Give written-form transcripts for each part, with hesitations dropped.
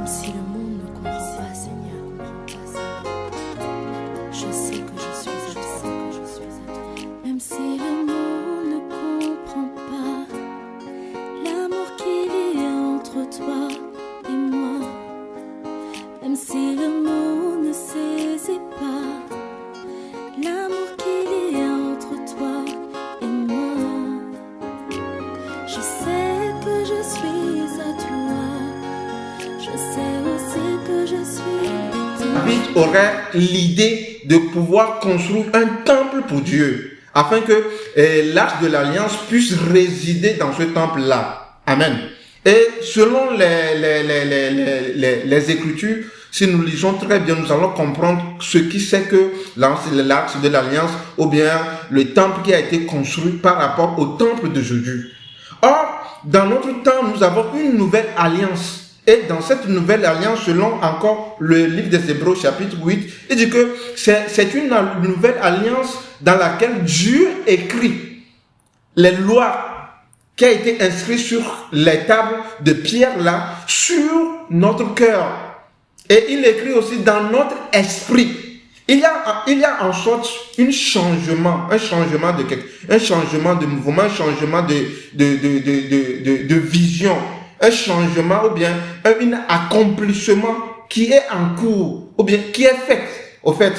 Même si le monde ne comprend pas, Seigneur, je sais que je suis à toi. Même si le monde ne comprend pas l'amour qu'il y a entre toi et moi. Même si le monde ne saisit pas l'amour qu'il y a entre toi et moi. Je sais que je suis à toi. Je sais aussi que je suis à toi. David aurait l'idée de pouvoir construire un temple pour Dieu, afin que l'arche de l'alliance puisse résider dans ce temple-là. Amen. Et selon les Écritures, si nous lisons très bien, nous allons comprendre ce qui c'est que l'arche de l'alliance, ou bien le temple qui a été construit par rapport au temple de Jésus. Or, dans notre temps, nous avons une nouvelle alliance. Et dans cette nouvelle alliance, selon encore le livre des Hébreux, chapitre 8, il dit que c'est une nouvelle alliance dans laquelle Dieu écrit les lois qui a été inscrites sur les tables de pierre là, sur notre cœur. Et il écrit aussi dans notre esprit. Il y a en sorte un changement de mouvement, un changement de vision, un changement ou bien un accomplissement qui est en cours ou bien qui est fait au fait.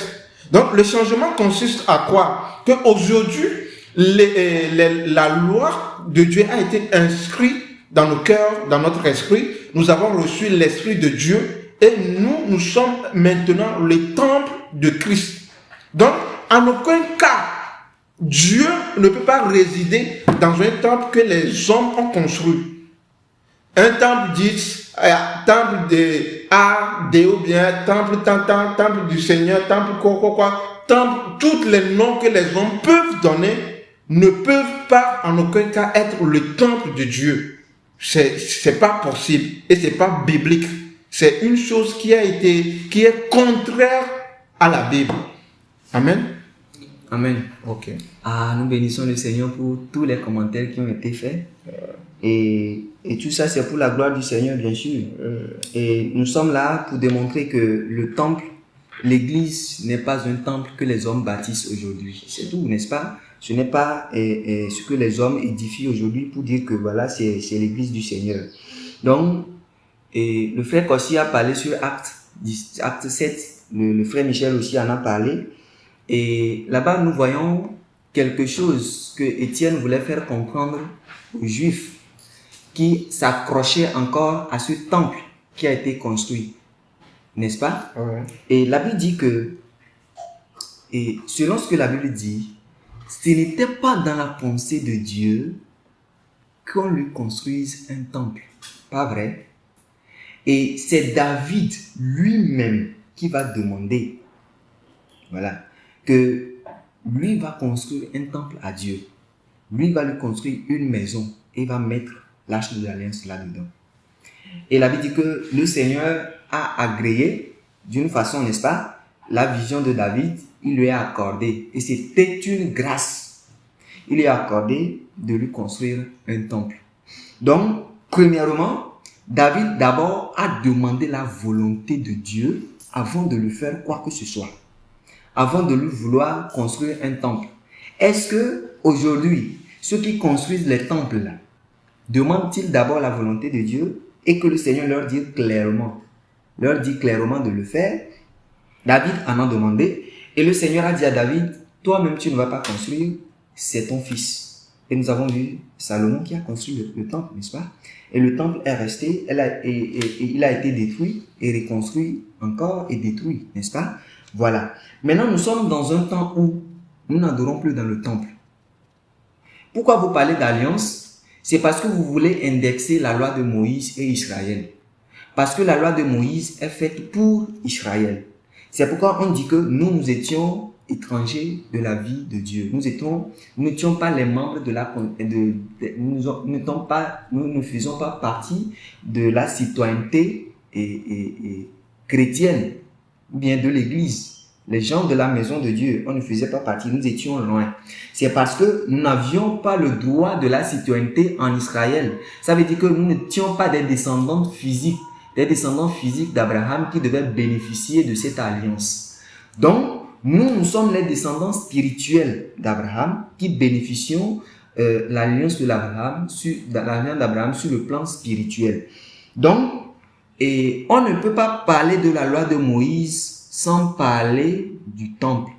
Donc le changement consiste à quoi? Que aujourd'hui la loi de Dieu a été inscrite dans nos cœurs, dans notre esprit. Nous avons reçu l'esprit de Dieu. Et nous sommes maintenant le temple de Christ. Donc, en aucun cas, Dieu ne peut pas résider dans un temple que les hommes ont construit. Un temple dit, temple de A, D ou bien temple temple du Seigneur, temple temple, tous les noms que les hommes peuvent donner ne peuvent pas en aucun cas être le temple de Dieu. C'est pas possible et c'est pas biblique. C'est une chose qui est contraire à la Bible. Amen. Amen. Ok. Nous bénissons le Seigneur pour tous les commentaires qui ont été faits. Et tout ça, c'est pour la gloire du Seigneur, bien sûr. Et nous sommes là pour démontrer que le temple, l'église n'est pas un temple que les hommes bâtissent aujourd'hui. C'est tout, n'est-ce pas? Ce n'est pas ce que les hommes édifient aujourd'hui pour dire que voilà, c'est l'église du Seigneur. Donc, et le frère Kossi a parlé sur Acte 7, le frère Michel aussi en a parlé. Et là-bas, nous voyons quelque chose que Étienne voulait faire comprendre aux Juifs qui s'accrochaient encore à ce temple qui a été construit. N'est-ce pas? Ouais. Et la Bible dit que, et selon ce que la Bible dit, ce n'était pas dans la pensée de Dieu qu'on lui construise un temple. Pas vrai? Et c'est David lui-même qui va demander, voilà, que lui va construire un temple à Dieu. Lui va lui construire une maison et va mettre l'arche de l'alliance là-dedans. Et la Bible dit que le Seigneur a agréé d'une façon, n'est-ce pas, la vision de David, il lui a accordé. Et c'était une grâce. Il lui a accordé de lui construire un temple. Donc, premièrement, David d'abord a demandé la volonté de Dieu avant de lui faire quoi que ce soit. Avant de lui vouloir construire un temple. Est-ce que aujourd'hui, ceux qui construisent les temples là, demandent-ils d'abord la volonté de Dieu et que le Seigneur leur dit clairement de le faire? David en a demandé et le Seigneur a dit à David, toi-même tu ne vas pas construire, c'est ton fils. Et nous avons vu Salomon qui a construit le temple, n'est-ce pas? Et le temple est resté, il a été détruit et reconstruit encore et détruit, n'est-ce pas? Voilà. Maintenant, nous sommes dans un temps où nous n'adorons plus dans le temple. Pourquoi vous parlez d'alliance? C'est parce que vous voulez indexer la loi de Moïse et Israël. Parce que la loi de Moïse est faite pour Israël. C'est pourquoi on dit que nous étions étrangers de la vie de Dieu. Nous n'étions pas les membres de la, nous ne faisons pas partie de la citoyenneté chrétienne, ou bien de l'église. Les gens de la maison de Dieu, on ne faisait pas partie, nous étions loin. C'est parce que nous n'avions pas le droit de la citoyenneté en Israël. Ça veut dire que nous n'étions pas des descendants physiques des descendants physiques d'Abraham qui devaient bénéficier de cette alliance. Donc, nous sommes les descendants spirituels d'Abraham qui bénéficions l'alliance d'Abraham sur le plan spirituel. Donc, et on ne peut pas parler de la loi de Moïse sans parler du temple.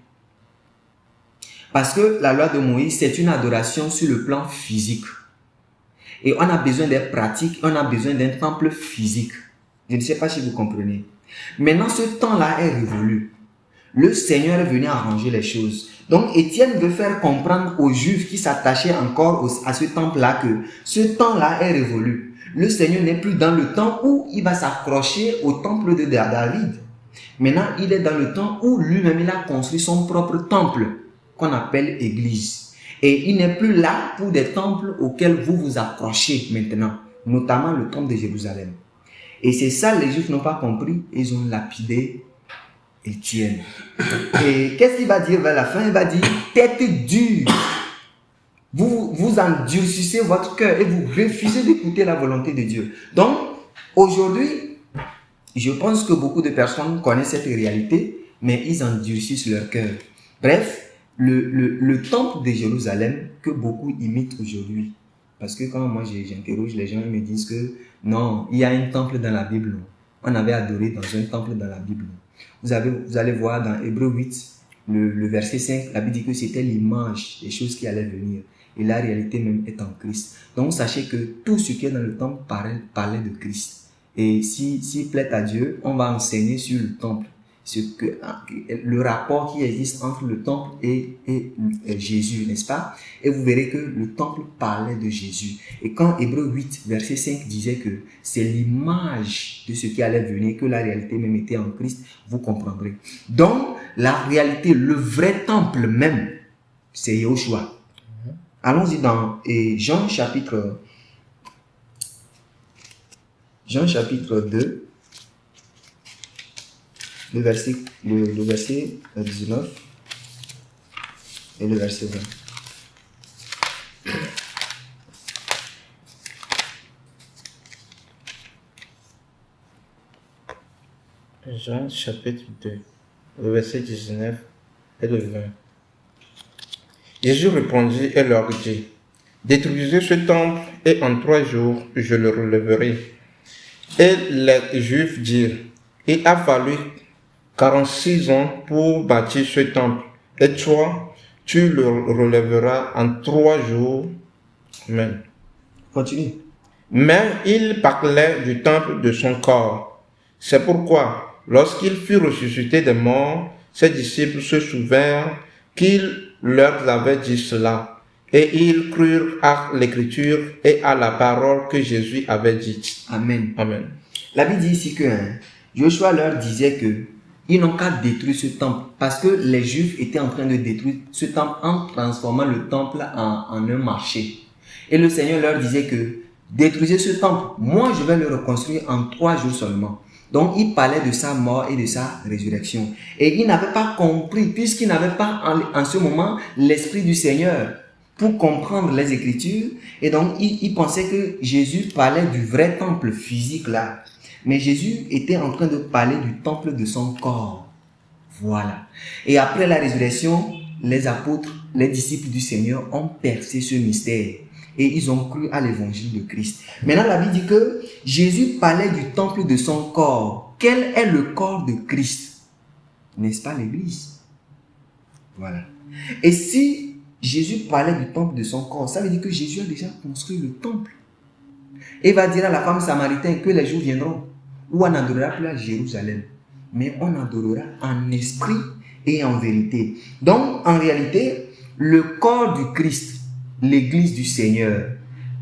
Parce que la loi de Moïse, c'est une adoration sur le plan physique. Et on a besoin des pratiques, on a besoin d'un temple physique. Je ne sais pas si vous comprenez. Maintenant, ce temps-là est révolu. Le Seigneur est venu arranger les choses. Donc, Étienne veut faire comprendre aux Juifs qui s'attachaient encore à ce temple-là que ce temps-là est révolu. Le Seigneur n'est plus dans le temps où il va s'accrocher au temple de David. Maintenant, il est dans le temps où lui-même il a construit son propre temple qu'on appelle Église. Et il n'est plus là pour des temples auxquels vous vous accrochez maintenant, notamment le temple de Jérusalem. Et c'est ça, les Juifs n'ont pas compris. Ils ont lapidé Étienne. Et qu'est-ce qu'il va dire vers la fin? Il va dire, tête dure. Vous endurcissez votre cœur et vous refusez d'écouter la volonté de Dieu. Donc, aujourd'hui, je pense que beaucoup de personnes connaissent cette réalité, mais ils endurcissent leur cœur. Bref, le temple de Jérusalem que beaucoup imitent aujourd'hui. Parce que quand moi j'interroge les gens, ils me disent que non, il y a un temple dans la Bible. On avait adoré dans un temple dans la Bible. Vous allez voir dans Hébreux 8, le verset 5, la Bible dit que c'était l'image des choses qui allaient venir. Et la réalité même est en Christ. Donc sachez que tout ce qui est dans le temple parlait de Christ. Et s'il plaît à Dieu, on va enseigner sur le temple. Le rapport qui existe entre le temple et Jésus, n'est-ce pas? Et vous verrez que le temple parlait de Jésus. Et quand Hébreux 8, verset 5 disait que c'est l'image de ce qui allait venir, que la réalité même était en Christ, vous comprendrez. Donc, la réalité, le vrai temple même, c'est Yahushua. Allons-y dans Jean chapitre 2. Le verset 19 et le verset 20. Jean chapitre 2, le verset 19 et le 20. Jésus répondit et leur dit, détruisez ce temple et en 3 jours je le relèverai. Et les Juifs dirent, il a fallu 46 ans pour bâtir ce temple. Et toi, tu le relèveras en 3 jours. Amen. Continue. Mais il parlait du temple de son corps. C'est pourquoi, lorsqu'il fut ressuscité des morts, ses disciples se souvinrent qu'il leur avait dit cela. Et ils crurent à l'écriture et à la parole que Jésus avait dite. Amen. Amen. La Bible dit ici que Joshua leur disait que ils n'ont qu'à détruire ce temple parce que les Juifs étaient en train de détruire ce temple en transformant le temple en un marché. Et le Seigneur leur disait que détruisez ce temple, moi je vais le reconstruire en 3 jours seulement. Donc il parlait de sa mort et de sa résurrection. Et ils n'avaient pas compris puisqu'ils n'avaient pas en ce moment l'Esprit du Seigneur pour comprendre les Écritures. Et donc ils pensaient que Jésus parlait du vrai temple physique là. Mais Jésus était en train de parler du temple de son corps. Voilà. Et après la résurrection, les apôtres, les disciples du Seigneur ont percé ce mystère. Et ils ont cru à l'évangile de Christ. Maintenant, la Bible dit que Jésus parlait du temple de son corps. Quel est le corps de Christ? N'est-ce pas l'Église? Voilà. Et si Jésus parlait du temple de son corps, ça veut dire que Jésus a déjà construit le temple. Et va dire à la femme samaritaine que les jours viendront où on n'adorera plus à Jérusalem, mais on adorera en esprit et en vérité. Donc, en réalité, le corps du Christ, l'église du Seigneur,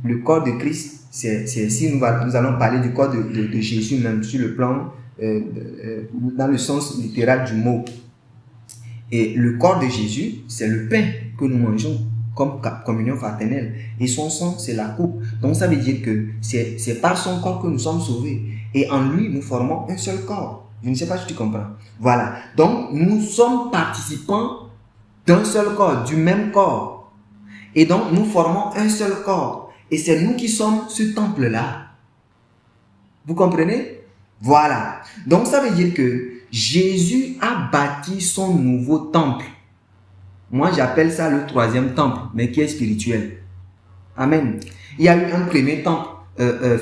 le corps de Christ, c'est si nous allons parler du corps de Jésus même sur le plan, dans le sens littéral du mot. Et le corps de Jésus, c'est le pain que nous mangeons comme communion fraternelle. Et son sang, c'est la coupe. Donc ça veut dire que c'est par son corps que nous sommes sauvés. Et en lui, nous formons un seul corps. Je ne sais pas si tu comprends. Voilà. Donc nous sommes participants d'un seul corps, du même corps. Et donc nous formons un seul corps. Et c'est nous qui sommes ce temple-là. Vous comprenez? Voilà. Donc ça veut dire que Jésus a bâti son nouveau temple. Moi, j'appelle ça le troisième temple, mais qui est spirituel. Amen. Il y a eu un premier temple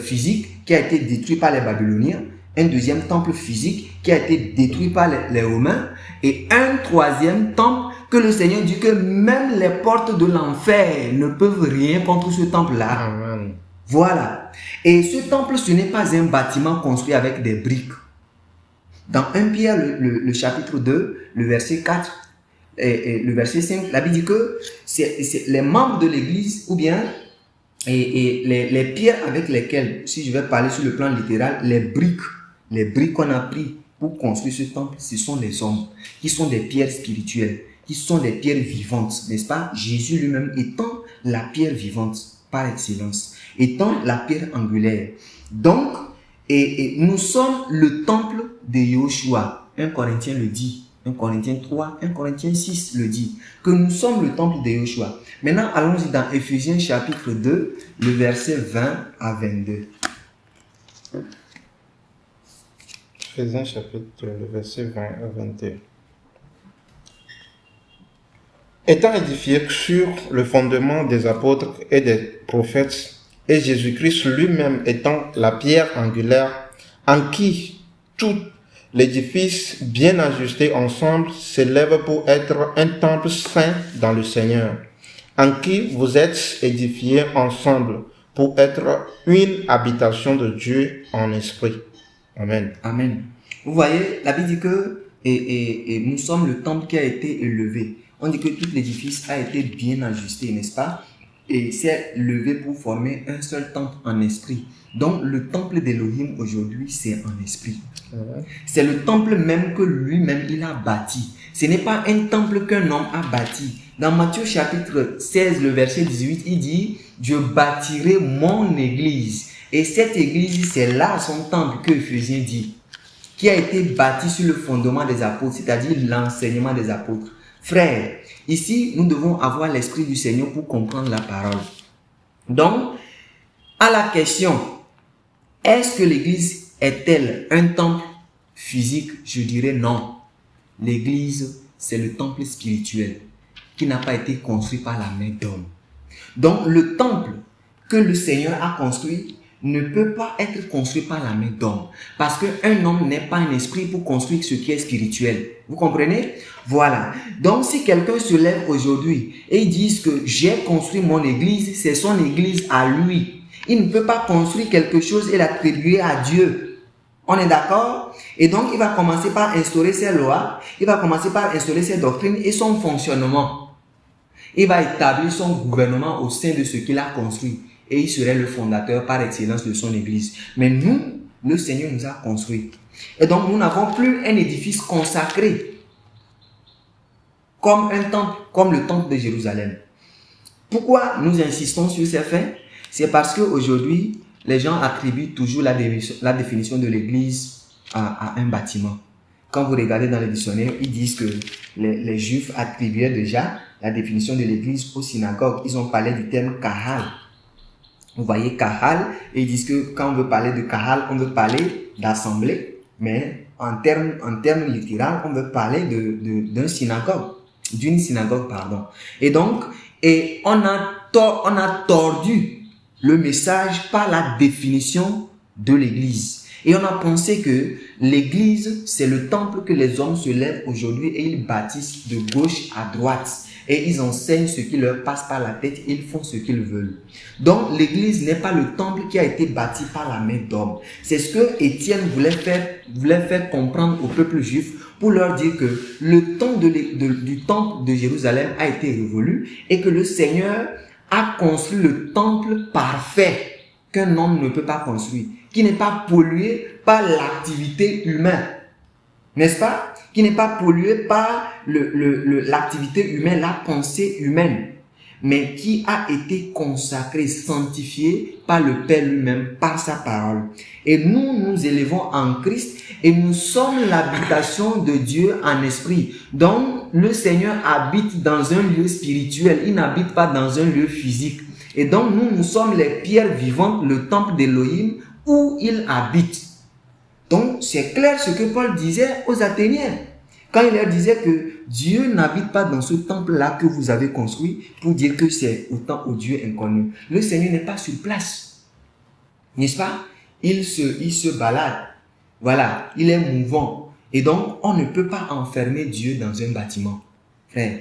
physique qui a été détruit par les Babyloniens, un deuxième temple physique qui a été détruit par les Romains, et un troisième temple que le Seigneur dit que même les portes de l'enfer ne peuvent rien contre ce temple-là. Amen. Voilà. Et ce temple, ce n'est pas un bâtiment construit avec des briques. Dans 1 Pierre, le chapitre 2, le verset 4 et le verset 5, la Bible dit que c'est les membres de l'église ou bien les pierres avec lesquelles, si je vais parler sur le plan littéral, les briques qu'on a pris pour construire ce temple, ce sont les hommes qui sont des pierres spirituelles, qui sont des pierres vivantes, n'est-ce pas? Jésus lui-même étant la pierre vivante par excellence, étant la pierre angulaire. Donc, et nous sommes le temple de Yahushua. 1 Corinthiens le dit. 1 Corinthiens 3, 1 Corinthiens 6 le dit. Que nous sommes le temple de Yahushua. Maintenant, allons-y dans Éphésiens chapitre 2, le verset 20 à 22. Éphésiens chapitre 2, le verset 20 à 22. Étant édifié sur le fondement des apôtres et des prophètes, et Jésus-Christ lui-même étant la pierre angulaire, en qui tout l'édifice bien ajusté ensemble s'élève pour être un temple saint dans le Seigneur, en qui vous êtes édifiés ensemble pour être une habitation de Dieu en esprit. Amen. Amen. Vous voyez, la Bible dit que et nous sommes le temple qui a été élevé. On dit que tout l'édifice a été bien ajusté, n'est-ce pas? Et c'est levé pour former un seul temple en esprit. Donc le temple d'Élohim aujourd'hui, c'est en esprit. C'est le temple même que lui-même il a bâti. Ce n'est pas un temple qu'un homme a bâti. Dans Matthieu chapitre 16, le verset 18, il dit « Je bâtirai mon église ». Et cette église, c'est là son temple que Éphésiens dit, qui a été bâti sur le fondement des apôtres, c'est-à-dire l'enseignement des apôtres. Frères, ici, nous devons avoir l'Esprit du Seigneur pour comprendre la parole. Donc, à la question, est-ce que l'église est-elle un temple physique? Je dirais non. L'église, c'est le temple spirituel qui n'a pas été construit par la main d'homme. Donc, le temple que le Seigneur a construit ne peut pas être construit par la main d'homme. Parce qu'un homme n'est pas un esprit pour construire ce qui est spirituel. Vous comprenez? Voilà. Donc, si quelqu'un se lève aujourd'hui et ils disent que j'ai construit mon église, c'est son église à lui. Il ne peut pas construire quelque chose et l'attribuer à Dieu. On est d'accord? Et donc, il va commencer par instaurer ses lois, il va commencer par instaurer ses doctrines et son fonctionnement. Il va établir son gouvernement au sein de ce qu'il a construit. Et il serait le fondateur par excellence de son église. Mais nous, le Seigneur nous a construit. Et donc, nous n'avons plus un édifice consacré comme un temple, comme le temple de Jérusalem. Pourquoi nous insistons sur ces faits? C'est parce qu'aujourd'hui, les gens attribuent toujours la définition de l'église à un bâtiment. Quand vous regardez dans les dictionnaires, ils disent que les Juifs attribuaient déjà la définition de l'église aux synagogues. Ils ont parlé du terme kahal. Vous voyez kahal, et ils disent que quand on veut parler de kahal, on veut parler d'assemblée, mais en termes littéraux, on veut parler d'une synagogue. Et donc, on a tordu le message par la définition de l'église. Et on a pensé que l'église, c'est le temple que les hommes se lèvent aujourd'hui et ils bâtissent de gauche à droite. Et ils enseignent ce qui leur passe par la tête, ils font ce qu'ils veulent. Donc l'église n'est pas le temple qui a été bâti par la main d'homme. C'est ce que Étienne voulait faire comprendre au peuple juif pour leur dire que le temps du temple de Jérusalem a été révolu et que le Seigneur a construit le temple parfait qu'un homme ne peut pas construire, qui n'est pas pollué par l'activité humaine. N'est-ce pas? Qui n'est pas pollué par l'activité humaine, la pensée humaine, mais qui a été consacré, sanctifié par le Père lui-même, par sa parole. Et nous nous élevons en Christ et nous sommes l'habitation de Dieu en esprit. Donc, le Seigneur habite dans un lieu spirituel, il n'habite pas dans un lieu physique. Et donc, nous sommes les pierres vivantes, le temple d'Élohim où il habite. Donc, c'est clair ce que Paul disait aux Athéniens. Quand il leur disait que Dieu n'habite pas dans ce temple-là que vous avez construit pour dire que c'est autant au Dieu inconnu. Le Seigneur n'est pas sur place. N'est-ce pas? Il se balade. Voilà, il est mouvant. Et donc, on ne peut pas enfermer Dieu dans un bâtiment. Frère,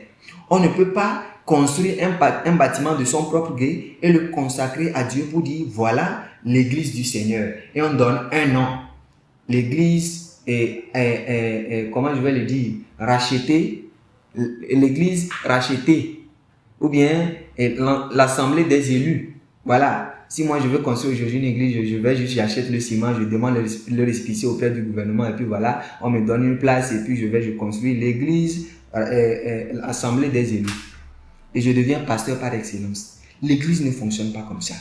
on ne peut pas construire un bâtiment de son propre gré et le consacrer à Dieu pour dire, voilà l'église du Seigneur. Et on donne un nom. L'église comment je vais le dire, rachetée, l'église rachetée, ou bien l'assemblée des élus. Voilà. Si moi je veux construire aujourd'hui une église, je vais juste, j'achète le ciment, je demande le récépissé auprès du gouvernement et puis voilà, on me donne une place et puis je construis l'église, l'assemblée des élus. Et je deviens pasteur par excellence. L'église ne fonctionne pas comme ça.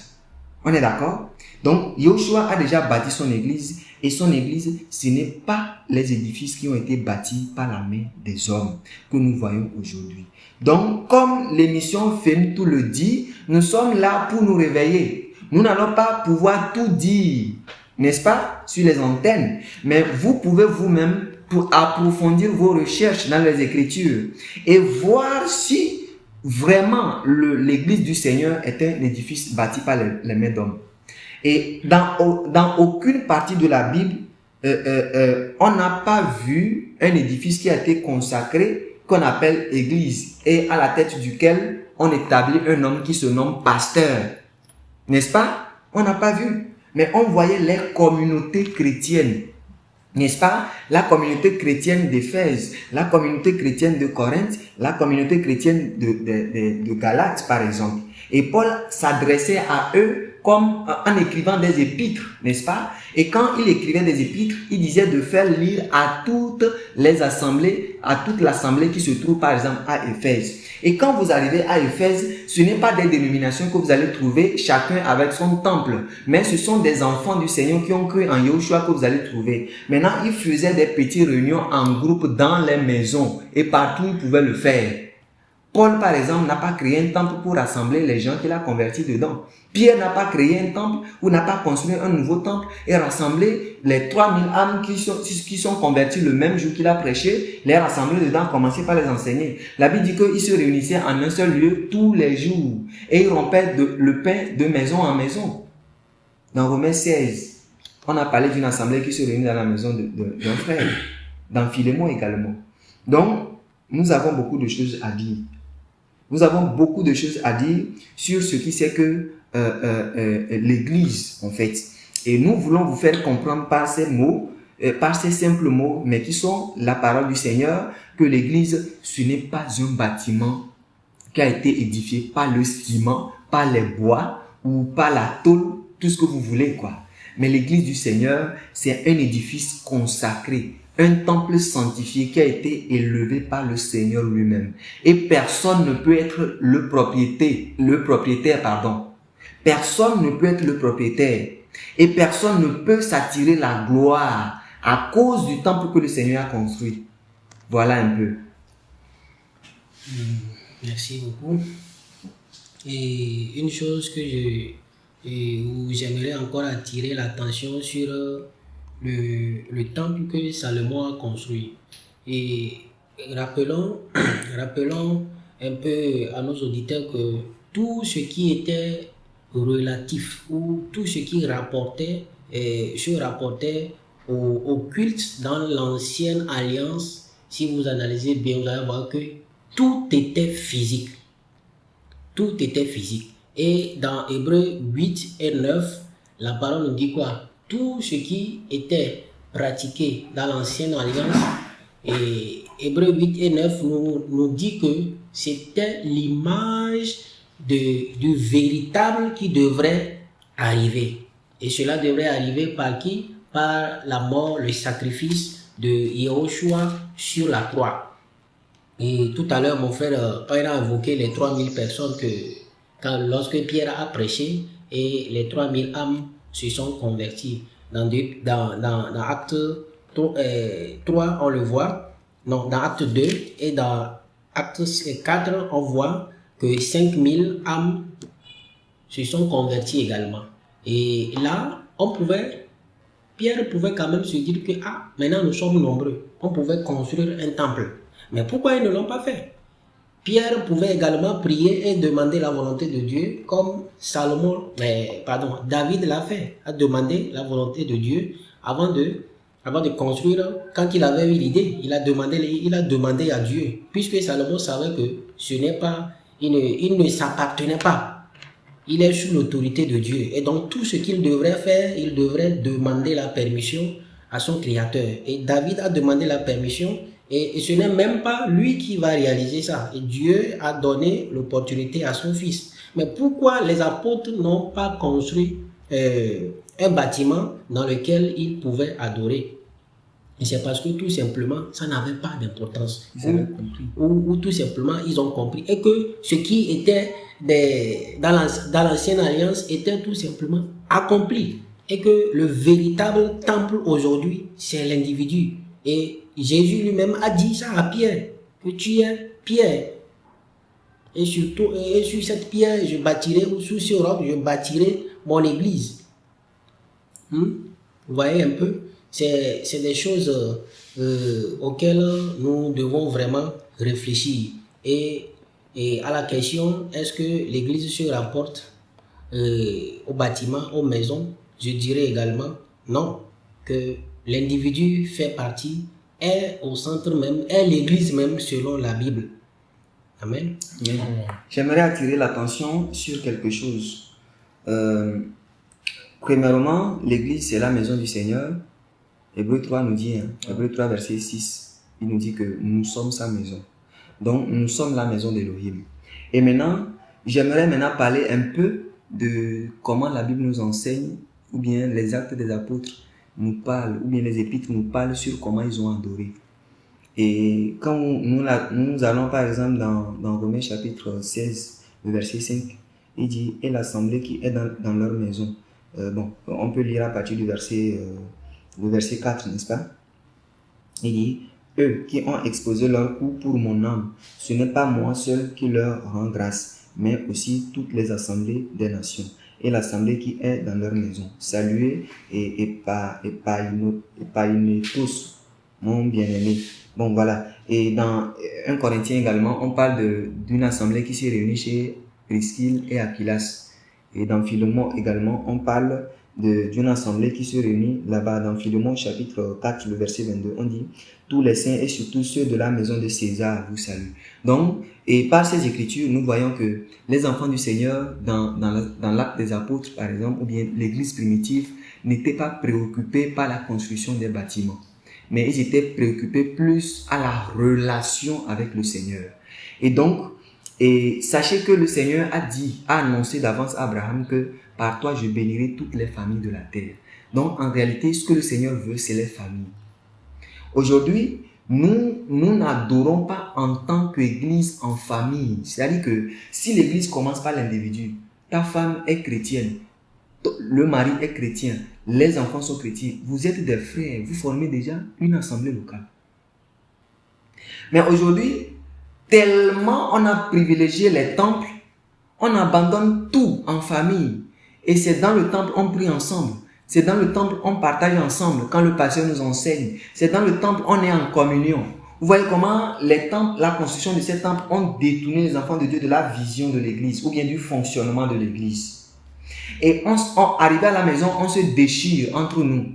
On est d'accord? Donc, Yoshua a déjà bâti son église et son église, ce n'est pas les édifices qui ont été bâtis par la main des hommes que nous voyons aujourd'hui. Donc, comme l'émission Femme tout le dit, nous sommes là pour nous réveiller. Nous n'allons pas pouvoir tout dire, n'est-ce pas, sur les antennes, mais vous pouvez vous-même pour approfondir vos recherches dans les Écritures et voir si vraiment l'église du Seigneur est un édifice bâti par les mains d'hommes. Et dans aucune partie de la Bible, on n'a pas vu un édifice qui a été consacré, qu'on appelle église, et à la tête duquel on établit un homme qui se nomme pasteur. N'est-ce pas? On n'a pas vu. Mais on voyait les communautés chrétiennes. N'est-ce pas? La communauté chrétienne d'Éphèse, la communauté chrétienne de Corinthe, la communauté chrétienne de Galate, par exemple. Et Paul s'adressait à eux comme en écrivant des épîtres, n'est-ce pas? Et quand il écrivait des épîtres, il disait de faire lire à toutes les assemblées, à toute l'assemblée qui se trouve par exemple à Éphèse. Et quand vous arrivez à Éphèse, ce n'est pas des dénominations que vous allez trouver chacun avec son temple, mais ce sont des enfants du Seigneur qui ont cru en Yahushua que vous allez trouver. Maintenant, ils faisaient des petites réunions en groupe dans les maisons et partout ils pouvaient le faire. Paul, par exemple, n'a pas créé un temple pour rassembler les gens qu'il a convertis dedans. Pierre n'a pas créé un temple ou n'a pas construit un nouveau temple et rassemblé les 3000 âmes qui sont converties le même jour qu'il a prêché, les rassembler dedans, commencer par les enseigner. La Bible dit qu'ils se réunissaient en un seul lieu tous les jours et ils rompaient le pain de maison en maison. Dans Romains 16, on a parlé d'une assemblée qui se réunit dans la maison d'un frère. Dans Philémon également. Donc, nous avons beaucoup de choses à dire. Nous avons beaucoup de choses à dire sur ce qui c'est que l'Église, en fait. Et nous voulons vous faire comprendre par ces mots, par ces simples mots, mais qui sont la parole du Seigneur, que l'Église, ce n'est pas un bâtiment qui a été édifié par le ciment, par les bois ou par la tôle, tout ce que vous voulez, quoi. Mais l'Église du Seigneur, c'est un édifice consacré. Un temple sanctifié qui a été élevé par le Seigneur lui-même. Et personne ne peut être le propriétaire. Personne ne peut être le propriétaire. Et personne ne peut s'attirer la gloire à cause du temple que le Seigneur a construit. Voilà un peu. Merci beaucoup. Et une chose que j'aimerais encore attirer l'attention sur le temple que Salomon a construit. Et rappelons un peu à nos auditeurs que tout ce qui était relatif ou tout ce qui se rapportait au culte dans l'ancienne alliance, si vous analysez bien, vous allez voir que tout était physique. Tout était physique. Et dans Hébreux 8 et 9, la parole nous dit quoi? Tout ce qui était pratiqué dans l'ancienne alliance, et Hébreux 8 et 9 nous dit que c'était l'image du véritable qui devrait arriver. Et cela devrait arriver par qui? Par la mort, le sacrifice de Yahushua sur la croix. Et tout à l'heure, mon frère, quand il a évoqué les 3000 personnes lorsque Pierre a prêché, et les 3000 âmes se sont convertis. Dans Acte 3, on le voit. Non, dans Acte 2 et dans Acte 4, on voit que 5000 âmes se sont converties également. Et là, on pouvait Pierre pouvait quand même se dire que maintenant nous sommes nombreux, on pouvait construire un temple. Mais pourquoi ils ne l'ont pas fait? Pierre pouvait également prier et demander la volonté de Dieu comme David l'a fait, a demandé la volonté de Dieu avant de construire. Quand il avait eu l'idée, il a demandé à Dieu, puisque Salomon savait que il ne s'appartenait pas. Il est sous l'autorité de Dieu. Et donc tout ce qu'il devrait faire, il devrait demander la permission à son Créateur. Et David a demandé la permission. Et ce n'est même pas lui qui va réaliser ça. Et Dieu a donné l'opportunité à son fils. Mais pourquoi les apôtres n'ont pas construit un bâtiment dans lequel ils pouvaient adorer? Et c'est parce que tout simplement, ça n'avait pas d'importance. Ou tout simplement, ils ont compris. Et que ce qui était dans l'ancienne alliance était tout simplement accompli. Et que le véritable temple aujourd'hui, c'est l'individu. Et Jésus lui-même a dit ça à Pierre, que tu es Pierre. Et surtout, sur cette pierre, je bâtirai, ou sous ce roc, je bâtirai mon église. Vous voyez un peu? C'est des choses auxquelles nous devons vraiment réfléchir. Et à la question, est-ce que l'église se rapporte au bâtiment, aux maisons? Je dirais également non, que l'individu fait partie, est au centre même, est l'église même selon la Bible. Amen. J'aimerais attirer l'attention sur quelque chose. Premièrement, l'église c'est la maison du Seigneur. Hébreux 3 nous dit, Hébreux 3 verset 6, il nous dit que nous sommes sa maison. Donc nous sommes la maison d'Élohim. Et maintenant, j'aimerais parler un peu de comment la Bible nous enseigne, ou bien les actes des apôtres nous parlent, ou bien les épîtres nous parlent sur comment ils ont adoré. Et quand nous allons par exemple dans Romains chapitre 16, le verset 5, il dit « Et l'assemblée qui est dans leur maison ». On peut lire à partir du verset 4, n'est-ce pas? Il dit « Eux qui ont exposé leur cou pour mon âme, ce n'est pas moi seul qui leur rend grâce, mais aussi toutes les assemblées des nations. Et l'assemblée qui est dans leur maison. Saluez et tous, mon bien-aimé. » Bon, voilà. Et dans 1 Corinthiens également, on parle d'une assemblée qui s'est réunie chez Priscille et Aquilas. Et dans Philémon également, on parle d'une assemblée qui se réunit là-bas. Dans Philémon chapitre 4, le verset 22, on dit « Tous les saints et surtout ceux de la maison de César vous saluent. » Donc, et par ces écritures, nous voyons que les enfants du Seigneur, dans l'acte des apôtres par exemple, ou bien l'église primitive, n'étaient pas préoccupés par la construction des bâtiments. Mais ils étaient préoccupés plus à la relation avec le Seigneur. Et donc, sachez que le Seigneur a annoncé d'avance à Abraham que par toi je bénirai toutes les familles de la terre. Donc en réalité, ce que le Seigneur veut, c'est les familles. Aujourd'hui, nous n'adorons pas en tant qu'église en famille. C'est-à-dire que si l'église commence par l'individu, ta femme est chrétienne, le mari est chrétien, les enfants sont chrétiens, vous êtes des frères, vous formez déjà une assemblée locale. Mais aujourd'hui, tellement on a privilégié les temples, on abandonne tout en famille. Et c'est dans le temple on prie ensemble. C'est dans le temple on partage ensemble quand le pasteur nous enseigne. C'est dans le temple on est en communion. Vous voyez comment les temples, la construction de ces temples ont détourné les enfants de Dieu de la vision de l'église ou bien du fonctionnement de l'église. Et arrivé à la maison, on se déchire entre nous.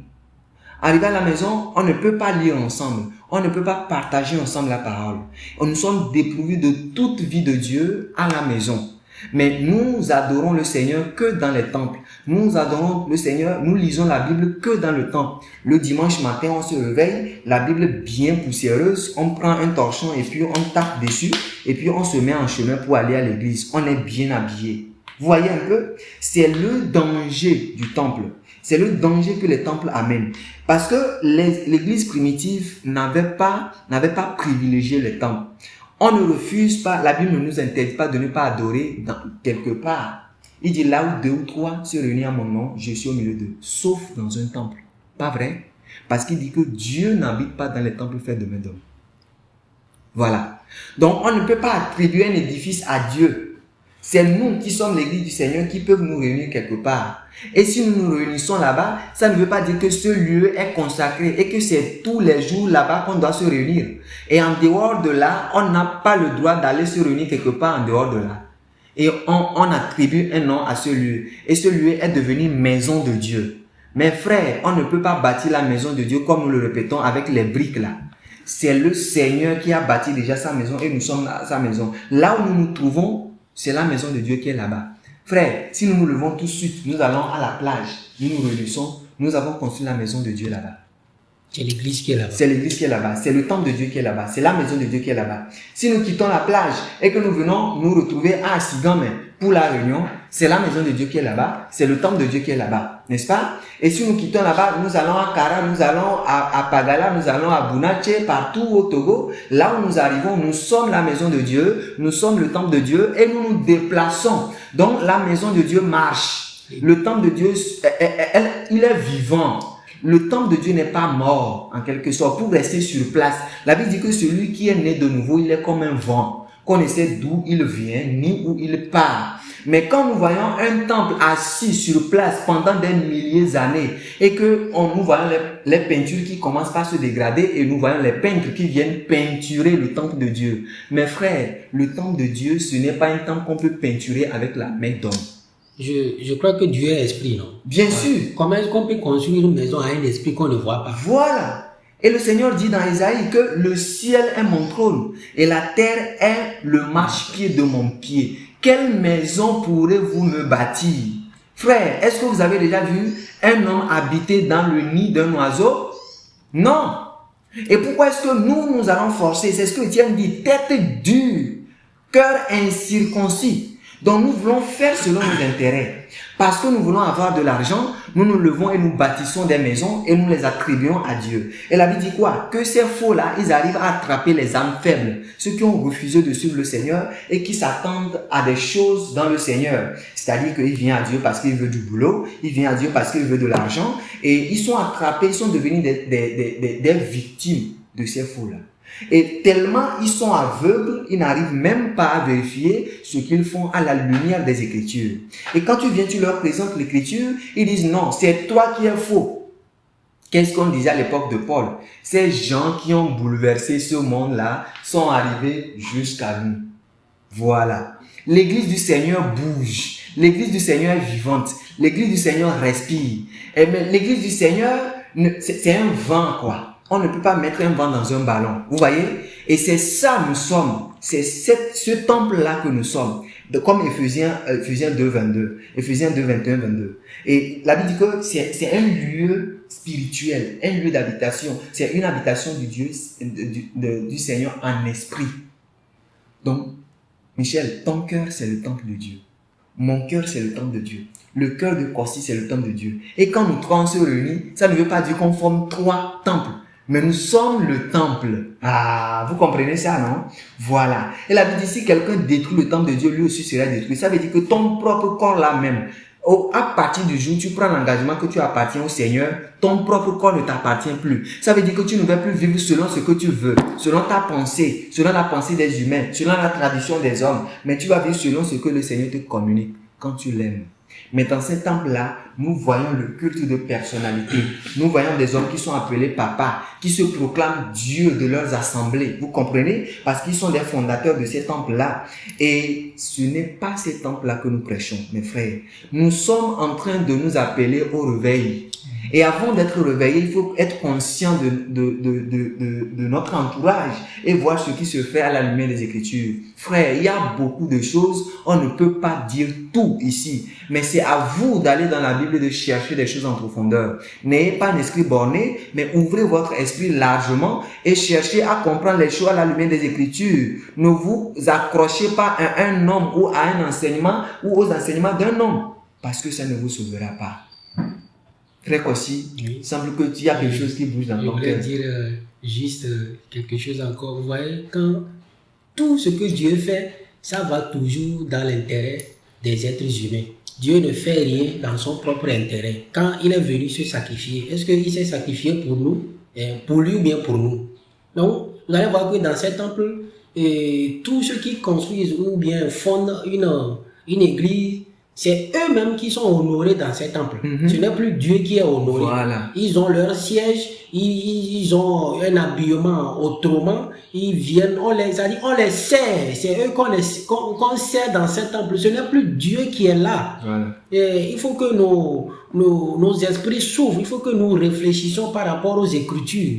Arrivé à la maison, on ne peut pas lire ensemble. On ne peut pas partager ensemble la parole. Nous sommes dépourvus de toute vie de Dieu à la maison. Mais nous adorons le Seigneur que dans les temples. Nous adorons le Seigneur, nous lisons la Bible que dans le temple. Le dimanche matin, on se réveille, la Bible bien poussiéreuse, on prend un torchon et puis on tape dessus et puis on se met en chemin pour aller à l'église. On est bien habillé. Vous voyez un peu? C'est le danger du temple. C'est le danger que les temples amènent. Parce que l'église primitive n'avait pas privilégié les temples. On ne refuse pas, la Bible ne nous interdit pas de ne pas adorer quelque part. Il dit là où 2 ou 3 se réunissent à mon nom, je suis au milieu d'eux. Sauf dans un temple. Pas vrai? Parce qu'il dit que Dieu n'habite pas dans les temples faits de main d'homme. Voilà. Donc on ne peut pas attribuer un édifice à Dieu. C'est nous qui sommes l'église du Seigneur qui peuvent nous réunir quelque part. Et si nous nous réunissons là-bas, ça ne veut pas dire que ce lieu est consacré et que c'est tous les jours là-bas qu'on doit se réunir. Et en dehors de là, on n'a pas le droit d'aller se réunir quelque part en dehors de là. Et on attribue un nom à ce lieu. Et ce lieu est devenu maison de Dieu. Mes frères, on ne peut pas bâtir la maison de Dieu comme nous le répétons avec les briques là. C'est le Seigneur qui a bâti déjà sa maison et nous sommes à sa maison. Là où nous nous trouvons, c'est la maison de Dieu qui est là-bas. Frère, si nous nous levons tout de suite, nous allons à la plage, nous nous réunissons, nous avons construit la maison de Dieu là-bas. C'est l'église qui est là-bas. C'est l'église qui est là-bas, c'est le temple de Dieu qui est là-bas, c'est la maison de Dieu qui est là-bas. Si nous quittons la plage et que nous venons nous retrouver à Sigamé pour la réunion, c'est la maison de Dieu qui est là-bas, c'est le temple de Dieu qui est là-bas, n'est-ce pas? Et si nous quittons là-bas, nous allons à Kara, nous allons à Pagala, nous allons à Bunache, partout au Togo, là où nous arrivons, nous sommes la maison de Dieu, nous sommes le temple de Dieu et nous nous déplaçons. Donc la maison de Dieu marche. Le temple de Dieu, il est vivant. Le temple de Dieu n'est pas mort, en quelque sorte, pour rester sur place. La Bible dit que celui qui est né de nouveau, il est comme un vent, qu'on ne sait d'où il vient, ni où il part. Mais quand nous voyons un temple assis sur place pendant des milliers d'années, et que nous voyons les peintures qui commencent par se dégrader, et nous voyons les peintres qui viennent peinturer le temple de Dieu. Mes frères, le temple de Dieu, ce n'est pas un temple qu'on peut peinturer avec la main d'homme. Je crois que Dieu est esprit, non? Bien sûr. Comment est-ce qu'on peut construire une maison à un esprit qu'on ne voit pas? Voilà. Et le Seigneur dit dans Isaïe que le ciel est mon trône et la terre est le marchepied de mon pied. Quelle maison pourrez-vous me bâtir? Frère, est-ce que vous avez déjà vu un homme habiter dans le nid d'un oiseau? Non. Et pourquoi est-ce que nous allons forcer? C'est ce que Étienne dit, tête dure, cœur incirconcis. Donc nous voulons faire selon nos intérêts. Parce que nous voulons avoir de l'argent, nous nous levons et nous bâtissons des maisons et nous les attribuons à Dieu. Et la Bible dit quoi? Que ces faux-là, ils arrivent à attraper les âmes faibles. Ceux qui ont refusé de suivre le Seigneur et qui s'attendent à des choses dans le Seigneur. C'est-à-dire qu'il vient à Dieu parce qu'il veut du boulot, il vient à Dieu parce qu'il veut de l'argent. Et ils sont attrapés, ils sont devenus des victimes de ces faux-là. Et tellement ils sont aveugles, ils n'arrivent même pas à vérifier ce qu'ils font à la lumière des Écritures. Et quand tu leur présentes l'Écriture, ils disent non, c'est toi qui es faux. Qu'est-ce qu'on disait à l'époque de Paul? Ces gens qui ont bouleversé ce monde-là sont arrivés jusqu'à nous. Voilà. L'église du Seigneur bouge. L'église du Seigneur est vivante. L'église du Seigneur respire. Et mais l'église du Seigneur, c'est un vent, quoi. On ne peut pas mettre un vent dans un ballon. Vous voyez? Et c'est ça nous sommes. C'est ce temple-là que nous sommes. Comme Éphésiens 2, 22. Éphésiens 2, 21, 22. Et la Bible dit que c'est un lieu spirituel, un lieu d'habitation. C'est une habitation du Dieu, du Seigneur en esprit. Donc, Michel, ton cœur, c'est le temple de Dieu. Mon cœur, c'est le temple de Dieu. Le cœur de Corsi, c'est le temple de Dieu. Et quand nous trois, on se réunit, ça ne veut pas dire qu'on forme 3 temples. Mais nous sommes le temple. Ah, vous comprenez ça, non? Voilà. Et la Bible dit, si quelqu'un détruit le temple de Dieu, lui aussi sera détruit. Ça veut dire que ton propre corps là même, à partir du jour où tu prends l'engagement que tu appartiens au Seigneur, ton propre corps ne t'appartient plus. Ça veut dire que tu ne vas plus vivre selon ce que tu veux, selon ta pensée, selon la pensée des humains, selon la tradition des hommes. Mais tu vas vivre selon ce que le Seigneur te communique quand tu l'aimes. Mais dans ce temple-là, nous voyons le culte de personnalité. Nous voyons des hommes qui sont appelés papas, qui se proclament Dieu de leurs assemblées. Vous comprenez? Parce qu'ils sont les fondateurs de ces temples-là. Et ce n'est pas ces temples-là que nous prêchons, mes frères. Nous sommes en train de nous appeler au réveil. Et avant d'être réveillé, il faut être conscient de notre entourage et voir ce qui se fait à la lumière des Écritures. Frère, il y a beaucoup de choses, on ne peut pas dire tout ici. Mais c'est à vous d'aller dans la Bible et de chercher des choses en profondeur. N'ayez pas un esprit borné, mais ouvrez votre esprit largement et cherchez à comprendre les choses à la lumière des Écritures. Ne vous accrochez pas à un homme ou à un enseignement ou aux enseignements d'un homme, parce que ça ne vous sauvera pas. Frère aussi, oui. Il semble que tu as quelque chose qui bouge dans ton cœur. Je voulais dire juste quelque chose encore. Vous voyez, quand tout ce que Dieu fait, ça va toujours dans l'intérêt des êtres humains. Dieu ne fait rien dans son propre intérêt. Quand il est venu se sacrifier, est-ce qu'il s'est sacrifié pour nous, pour lui ou bien pour nous? Donc, vous allez voir que dans ce temple, tous ceux qui construisent ou bien fondent une église, c'est eux-mêmes qui sont honorés dans ces temples. Ce n'est plus Dieu qui est honoré. Voilà. Ils ont leur siège, ils ont un habillement autrement, ils viennent, on les sert. C'est eux qu'on sert dans ces temples. Ce n'est plus Dieu qui est là. Voilà. Et il faut que nos esprits s'ouvrent, il faut que nous réfléchissions par rapport aux Écritures.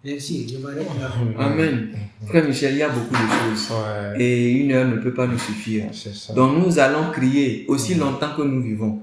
Merci, je m'arrête là. Amen. Frère Michel, il y a beaucoup de choses. Ouais. Et 1 heure ne peut pas nous suffire. C'est ça. Donc nous allons crier aussi longtemps que nous vivons.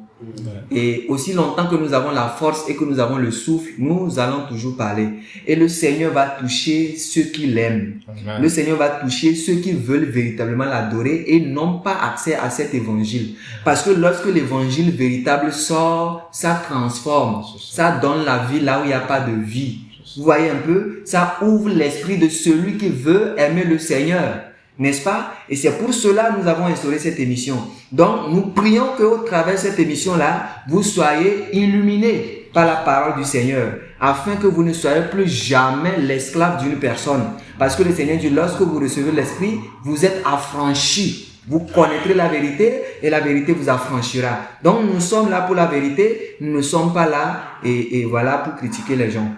Et aussi longtemps que nous avons la force et que nous avons le souffle, nous allons toujours parler. Et le Seigneur va toucher ceux qui l'aiment. Amen. Le Seigneur va toucher ceux qui veulent véritablement l'adorer et n'ont pas accès à cet évangile. Parce que lorsque l'évangile véritable sort, ça transforme. Ça donne la vie là où il n'y a pas de vie. Vous voyez un peu, ça ouvre l'esprit de celui qui veut aimer le Seigneur, n'est-ce pas? Et c'est pour cela que nous avons instauré cette émission. Donc, nous prions qu'au travers de cette émission-là, vous soyez illuminés par la parole du Seigneur, afin que vous ne soyez plus jamais l'esclave d'une personne. Parce que le Seigneur dit, lorsque vous recevez l'Esprit, vous êtes affranchis. Vous connaîtrez la vérité et la vérité vous affranchira. Donc, nous sommes là pour la vérité, nous ne sommes pas là et voilà pour critiquer les gens.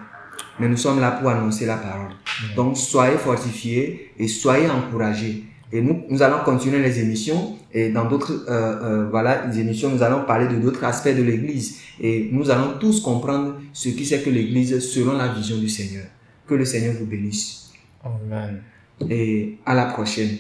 Mais nous sommes là pour annoncer la parole. Donc, soyez fortifiés et soyez encouragés. Et nous allons continuer les émissions. Et dans d'autres les émissions, nous allons parler de d'autres aspects de l'Église. Et nous allons tous comprendre ce qui c'est que l'Église selon la vision du Seigneur. Que le Seigneur vous bénisse. Amen. Et à la prochaine.